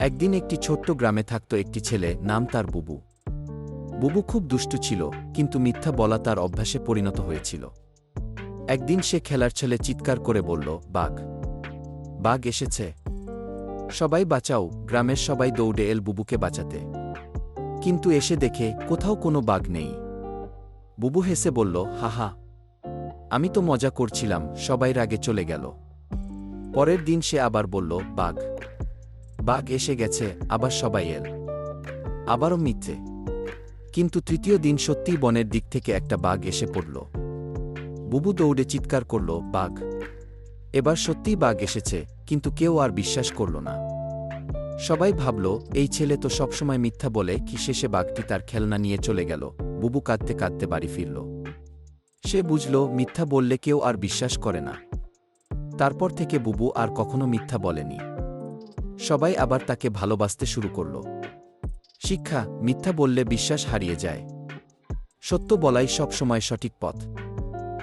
একদিন একটি ছোট্ট গ্রামে থাকত একটি ছেলে, নাম তার বুবু। বুবু খুব দুষ্টু ছিল, কিন্তু মিথ্যা বলা তার অভ্যাসে পরিণত হয়েছিল। একদিন সে খেলার ছেলে চিৎকার করে বলল, বাঘ, বাঘ এসেছে, সবাই বাঁচাও। গ্রামের সবাই দৌড়ে এল বুবুকে বাঁচাতে, কিন্তু এসে দেখে কোথাও কোনো বাঘ নেই। বুবু হেসে বলল, হাহা, আমি তো মজা করছিলাম। সবাই রাগে চলে গেল। পরের দিন সে আবার বলল, বাঘ, বাঘ এসে গেছে। আবার সবাই এল, আবারও মিথ্যে। কিন্তু তৃতীয় দিন সত্যিই বনের দিক থেকে একটা বাঘ এসে পড়ল। বুবু দৌড়ে চিৎকার করল, বাঘ, এবার সত্যিই বাঘ এসেছে। কিন্তু কেউ আর বিশ্বাস করল না। সবাই ভাবল, এই ছেলে তো সবসময় মিথ্যা বলে। কি শেষে বাঘটি তার খেলনা নিয়ে চলে গেল। বুবু কাঁদতে কাঁদতে বাড়ি ফিরল। সে বুঝল, মিথ্যা বললে কেউ আর বিশ্বাস করে না। তারপর থেকে বুবু আর কখনো মিথ্যা বলেনি। সবাই আবার তাকে ভালোবাসতে শুরু করল। শিক্ষা: মিথ্যা বললে বিশ্বাস হারিয়ে যায়। সত্য বলাই সবসময় সঠিক পথ।